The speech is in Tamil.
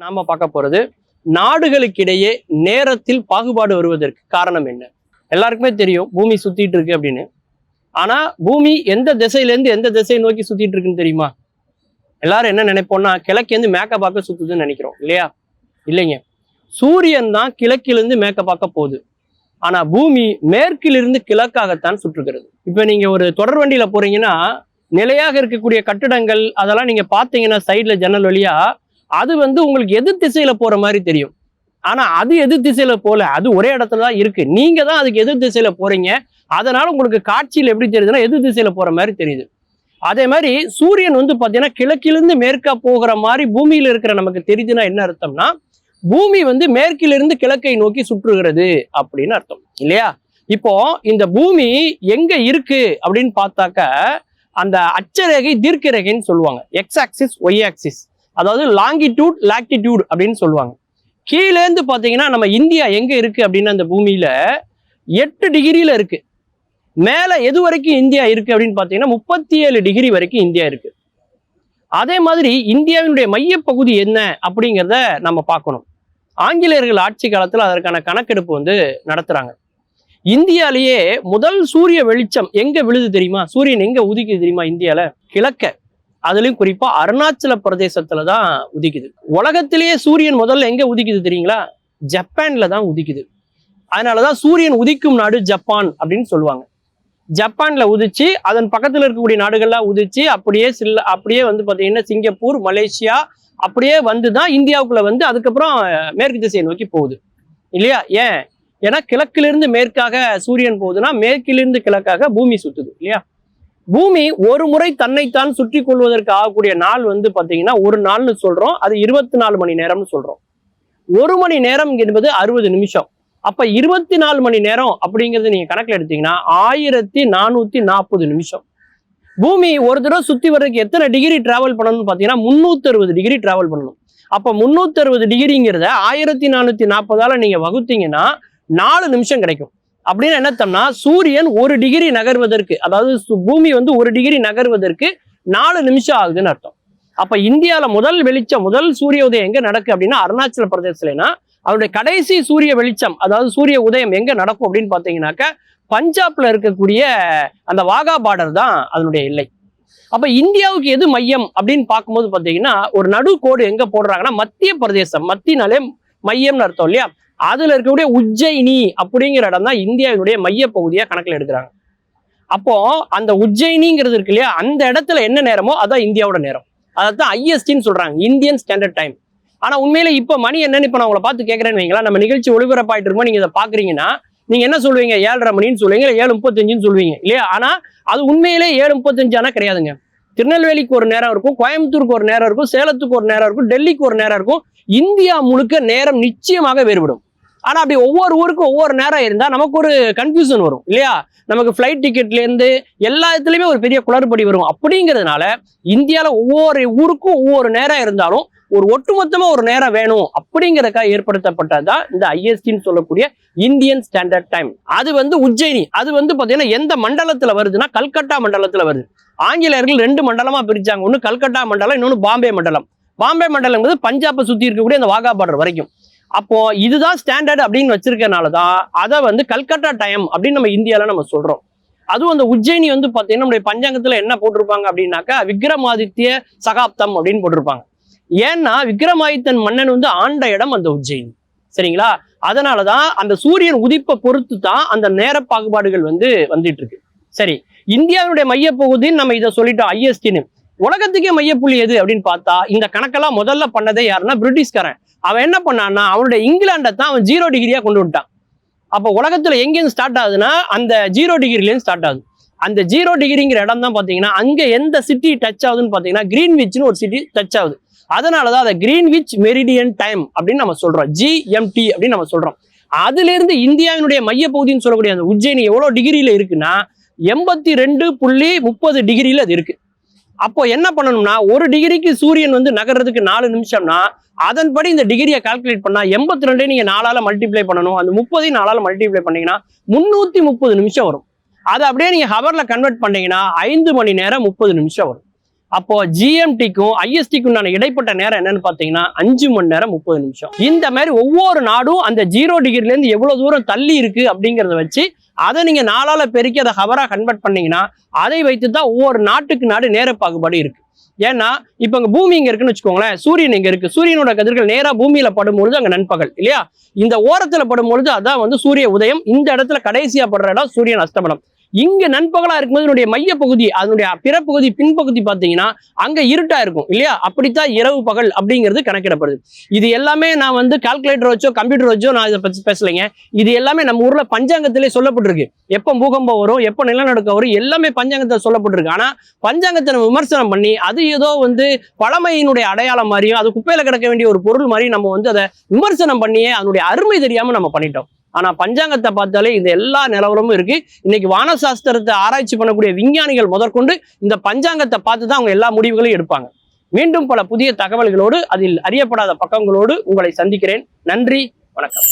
நாம பார்க்க போறது நாடுகளுக்கிடையே நேரத்தில் பாகுபாடு வருவதற்கு காரணம் என்ன? எல்லாருக்குமே தெரியும் பூமி சுத்திட்டு இருக்கு அப்படின்னு. ஆனா பூமி எந்த திசையில இருந்து எந்த திசையை நோக்கி சுத்திட்டு இருக்குன்னு தெரியுமா? எல்லாரும் என்ன நினைப்போம்னா கிழக்கிலிருந்து மேற்க பார்க்க சுத்துதுன்னு நினைக்கிறோம் இல்லையா? இல்லைங்க, சூரியன் தான் கிழக்கிலிருந்து மேற்க பார்க்க போகுது. ஆனா பூமி மேற்கிலிருந்து கிழக்காகத்தான் சுற்றுகிறது. இப்ப நீங்க ஒரு தொடர் வண்டியில போறீங்கன்னா நிலையாக இருக்கக்கூடிய கட்டிடங்கள் அதெல்லாம் நீங்க பாத்தீங்கன்னா சைட்ல ஜன்னல் வழியா அது உங்களுக்கு எதிர் திசையில போற மாதிரி தெரியும். ஆனா அது எதிர் திசையில போல, அது ஒரே இடத்துல தான் இருக்கு. நீங்க தான் அதுக்கு எதிர் திசையில போறீங்க. அதனால உங்களுக்கு காட்சியில் எப்படி தெரியுதுன்னா எதிர் திசையில போற மாதிரி தெரியுது. அதே மாதிரி சூரியன் பாத்தீங்கன்னா கிழக்கிலிருந்து மேற்கா போகிற மாதிரி பூமியில இருக்கிற நமக்கு தெரியுதுன்னா என்ன அர்த்தம்னா பூமி மேற்கிலிருந்து கிழக்கை நோக்கி சுற்றுகிறது அப்படின்னு அர்த்தம் இல்லையா? இப்போ இந்த பூமி எங்க இருக்கு அப்படின்னு பார்த்தாக்க அந்த அச்சரேகை தீர்க்க ரேகைன்னு சொல்லுவாங்க. எக்ஸ் ஆக்சிஸ் ஒய் ஆக்சிஸ், அதாவது லாங்கிடியூட் லாக்டிடியூட் அப்படின்னு சொல்லுவாங்க. கீழேந்து பாத்தீங்கன்னா நம்ம இந்தியா எங்க இருக்கு அப்படின்னா அந்த பூமியில 8 டிகிரியில இருக்கு. மேல எது வரைக்கும் இந்தியா இருக்கு அப்படின்னு பாத்தீங்கன்னா 37 டிகிரி வரைக்கும் இந்தியா இருக்கு. அதே மாதிரி இந்தியாவினுடைய மையப்பகுதி என்ன அப்படிங்கிறத நம்ம பார்க்கணும். ஆங்கிலேயர்கள் ஆட்சி காலத்துல அதற்கான கணக்கெடுப்பு நடத்துறாங்க. இந்தியாலேயே முதல் சூரிய வெளிச்சம் எங்க விழுது தெரியுமா? சூரியன் எங்க உதிக்குது தெரியுமா? இந்தியால கிழக்க, அதுலயும் குறிப்பா அருணாச்சல பிரதேசத்துலதான் உதிக்குது. உலகத்திலேயே சூரியன் முதல்ல எங்க உதிக்குது தெரியுங்களா? ஜப்பான்ல தான் உதிக்குது. அதனாலதான் சூரியன் உதிக்கும் நாடு ஜப்பான் அப்படின்னு சொல்லுவாங்க. ஜப்பான்ல உதிச்சு அதன் பக்கத்துல இருக்கக்கூடிய நாடுகள்லாம் உதிச்சு அப்படியே பாத்தீங்கன்னா சிங்கப்பூர், மலேசியா அப்படியே வந்துதான் இந்தியாவுக்குள்ள அதுக்கப்புறம் மேற்கு திசையை நோக்கி போகுது இல்லையா? ஏன்னா கிழக்கிலிருந்து மேற்காக சூரியன் போகுதுன்னா மேற்கிலிருந்து கிழக்காக பூமி சுத்துது இல்லையா? பூமி ஒரு முறை தன்னைத்தான் சுற்றி கொள்வதற்கு ஆகக்கூடிய நாள் பாத்தீங்கன்னா ஒரு நாள்னு சொல்றோம். அது 24 மணி நேரம்னு சொல்றோம். ஒரு மணி நேரம் என்பது 60 நிமிஷம். அப்ப 24 மணி நேரம் அப்படிங்கிறது நீங்க கணக்குல எடுத்தீங்கன்னா 1440 நிமிஷம். பூமி ஒரு தடவை சுத்தி வர்றதுக்கு எத்தனை டிகிரி டிராவல் பண்ணணும்னு பாத்தீங்கன்னா 360 டிகிரி டிராவல் பண்ணணும். அப்ப 360 டிகிரிங்கிறத 1440ஆல நீங்க வகுத்தீங்கன்னா 4 நிமிஷம் கிடைக்கும். அப்படின்னு என்னத்தம்னா சூரியன் 1 டிகிரி நகர்வதற்கு, அதாவது பூமி 1 டிகிரி நகர்வதற்கு 4 நிமிஷம் ஆகுதுன்னு அர்த்தம். அப்ப இந்தியால முதல் வெளிச்சம், முதல் சூரிய உதயம் எங்க நடக்கு அப்படின்னா அருணாச்சல பிரதேசத்துலனா, அவருடைய கடைசி சூரிய வெளிச்சம் அதாவது சூரிய உதயம் எங்க நடக்கும் அப்படின்னு பாத்தீங்கன்னாக்க பஞ்சாப்ல இருக்கக்கூடிய அந்த வாகா பார்டர் தான் அதனுடைய எல்லை. அப்ப இந்தியாவுக்கு எது மையம் அப்படின்னு பார்க்கும்போது பாத்தீங்கன்னா ஒரு நடுக்கோடு எங்க போடுறாங்கன்னா மத்திய பிரதேசம், மத்தினாலே மையம்னு அர்த்தம் இல்லையா? அதுல இருக்கக்கூடிய உஜ்ஜயினி அப்படிங்கிற இடம் தான் இந்தியாவினுடைய மைய பகுதியா கணக்குல எடுக்கிறாங்க. அப்போ அந்த உஜ்ஜயினிங்கிறது இருக்கு இல்லையா, அந்த இடத்துல என்ன நேரமோ அதான் இந்தியாவோட நேரம். அதான் ஐஎஸ்டின்னு சொல்றாங்க, இந்தியன் ஸ்டாண்டர்ட் டைம். ஆனா உண்மையில இப்ப மணி என்னன்னு இப்ப நான் உங்களை பார்த்து கேட்கறேன்னு வைங்களா, நம்ம நிகழ்ச்சி ஒளிபரப்பாயிட்டு இருக்கோம், நீங்க இதை பாக்குறீங்கன்னா நீங்க என்ன சொல்லுவீங்க? 7:30 மணின்னு சொல்லுவீங்க, 7:35 சொல்லுவீங்க இல்லையா? ஆனா அது உண்மையிலே 7:35 ஆனா கிடையாதுங்க. திருநெல்வேலிக்கு ஒரு நேரம் இருக்கும், கோயம்புத்தூருக்கு ஒரு நேரம் இருக்கும், சேலத்துக்கு ஒரு நேரம் இருக்கும், டெல்லிக்கு ஒரு நேரம் இருக்கும். இந்தியா முழுக்க நேரம் நிச்சயமாக வேறுபடும். ஆனா அப்படி ஒவ்வொரு ஊருக்கும் ஒவ்வொரு நேரம் இருந்தா நமக்கு ஒரு கன்ஃபியூஷன் வரும் இல்லையா? நமக்கு ஃபிளைட் டிக்கெட்ல இருந்து எல்லா இடத்துலயுமே ஒரு பெரிய குளறுபடி வரும். அப்படிங்கிறதுனால இந்தியால ஒவ்வொரு ஊருக்கும் ஒவ்வொரு நேரம் இருந்தாலும் ஒரு ஒட்டுமொத்தமா ஒரு நேரம் வேணும் அப்படிங்கிறதுக்காக ஏற்படுத்தப்பட்டதுதான் இந்த ஐஎஸ்டின்னு சொல்லக்கூடிய இந்தியன் ஸ்டாண்டர்ட் டைம். அது உஜ்ஜயினி. அது பாத்தீங்கன்னா எந்த மண்டலத்துல வருதுன்னா கல்கட்டா மண்டலத்துல வருது. ஆங்கிலேயர்கள் 2 மண்டலமா பிரிச்சாங்க. ஒண்ணு கல்கட்டா மண்டலம், இன்னொன்னு பாம்பே மண்டலம். பாம்பே மண்டலம் பஞ்சாபை சுத்தி இருக்கக்கூடிய அந்த வாகா பார்டர் வரைக்கும். அப்போ இதுதான் ஸ்டாண்டர்ட் அப்படின்னு வச்சிருக்கனாலதான் அதை கல்கட்டா டைம் அப்படின்னு நம்ம இந்தியால நம்ம சொல்றோம். அதுவும் அந்த உஜ்ஜயினி பாத்தீங்கன்னா நம்முடைய பஞ்சாங்கத்துல என்ன போட்டிருப்பாங்க அப்படின்னாக்கா விக்ரமாதித்ய சகாப்தம் அப்படின்னு போட்டிருப்பாங்க. ஏன்னா விக்ரமாதித்தன் மன்னன் ஆண்ட இடம் அந்த உஜ்ஜயினி. சரிங்களா? அதனாலதான் அந்த சூரியன் உதிப்பை பொறுத்து தான் அந்த நேர பாகுபாடுகள் வந்துட்டு இருக்கு. சரி, இந்தியாவினுடைய மையப்பகுதின்னு நம்ம இதை சொல்லிட்டோம் ஐஎஸ்டின்னு. உலகத்துக்கே மையப்புள்ளி எது அப்படின்னு பார்த்தா இந்த கணக்கெல்லாம் முதல்ல பண்ணதே யாருன்னா பிரிட்டிஷ்காரன். அவன் என்ன பண்ணான்னா அவனுடைய இங்கிலாண்டை தான் அவன் 0 டிகிரியா கொண்டு விட்டான். அப்போ உலகத்துல எங்கேயும் ஸ்டார்ட் ஆகுதுன்னா அந்த 0 டிகிரிலேயும் ஸ்டார்ட் ஆகுது. அந்த 0 டிகிரிங்கிற இடம் தான் பாத்தீங்கன்னா அங்க எந்த சிட்டி டச் ஆகுதுன்னு பாத்தீங்கன்னா கிரீன்விச்னு ஒரு சிட்டி டச் ஆகுது. அதனாலதான் அதை கிரீன்விச் மெரிடியன் டைம் அப்படின்னு நம்ம சொல்றோம், GMT அப்படின்னு நம்ம சொல்றோம். அதுல இருந்து இந்தியாவினுடைய மையப்பகுதின்னு சொல்லக்கூடிய அந்த உஜ்ஜயினி எவ்வளவு டிகிரியில இருக்குன்னா 82.30 டிகிரியில அது இருக்கு. அப்போ என்ன பண்ணணும்னா 1 டிகிரிக்கு சூரியன் நகர்றதுக்கு 4 நிமிஷம்னா அதன்படி இந்த டிகிரியை கால்குலேட் பண்ணா 82 நீங்க 4ஆல மல்டிப்ளை பண்ணணும். அந்த 30 4ஆல மல்டிப்ளை பண்ணீங்கன்னா 330 நிமிஷம் வரும். அதை அப்படியே நீங்க ஹவர்ல கன்வெர்ட் பண்ணீங்கன்னா 5 மணி நேரம் 30 நிமிஷம் வரும். அப்போ GMTக்கும் ISTக்கும் இடைப்பட்ட நேரம் என்னன்னு பாத்தீங்கன்னா 5 மணி நேரம் 30 நிமிஷம். இந்த மாதிரி ஒவ்வொரு நாடும் அந்த 0 டிகிரில இருந்து எவ்வளவு தூரம் தள்ளி இருக்கு அப்படிங்கறத வச்சு அதை நீங்க நாளால பெருக்கி அதை ஹவரா கன்வெர்ட் பண்ணீங்கன்னா அதை வைத்து தான் ஒவ்வொரு நாட்டுக்கு நாடு நேர பாகுபாடு இருக்கு. ஏன்னா இப்ப இங்க பூமி இங்க இருக்குன்னு வச்சுக்கோங்களேன், சூரியன் இங்க இருக்கு. சூரியனோட கதிர்கள் நேரா பூமியில படும்பொழுது அங்க நண்பகல் இல்லையா, இந்த ஓரத்துல படும்பொழுது அதான் வந்து சூரிய உதயம். இந்த இடத்துல கடைசியா படுற இடம் சூரியன் அஸ்தமனம். இங்க நண்பகலா இருக்கும்போது என்னுடைய மைய பகுதி, அதனுடைய பிறப்பகுதி பின்பகுதி பாத்தீங்கன்னா அங்க இருட்டா இருக்கும் இல்லையா, அப்படித்தான் இரவு பகல் அப்படிங்கிறது கணக்கிடப்படுது. இது எல்லாமே நான் வந்து கால்குலேட்டர் வச்சோ கம்ப்யூட்டர் வச்சோ நான் இதை பத்தி பேசலைங்க. இது எல்லாமே நம்ம ஊர்ல பஞ்சாங்கத்திலே சொல்லப்பட்டிருக்கு. எப்போ பூகம்பம் வரும், எப்போ நிலநடுக்கம் வரும், எல்லாமே பஞ்சாங்கத்தில் சொல்லப்பட்டிருக்கு. ஆனா பஞ்சாங்கத்தை நம்ம விமர்சனம் பண்ணி அது ஏதோ வந்து பழமையினுடைய அடையாளம் மாதிரியும் அது குப்பையில கிடக்க வேண்டிய ஒரு பொருள் மாதிரி நம்ம வந்து அதை விமர்சனம் பண்ணியே அதனுடைய அருமை தெரியாம நம்ம பண்ணிட்டோம். ஆனா பஞ்சாங்கத்தை பார்த்தாலே இந்த எல்லா நிலவரமும் இருக்கு. இன்னைக்கு வானசாஸ்திரத்தை ஆராய்ச்சி பண்ணக்கூடிய விஞ்ஞானிகள் முதற்கொண்டு இந்த பஞ்சாங்கத்தை பார்த்து தான் அவங்க எல்லா முடிவுகளையும் எடுப்பாங்க. மீண்டும் பல புதிய தகவல்களோடு அதில் அறியப்படாத பக்கங்களோடு உங்களை சந்திக்கிறேன். நன்றி, வணக்கம்.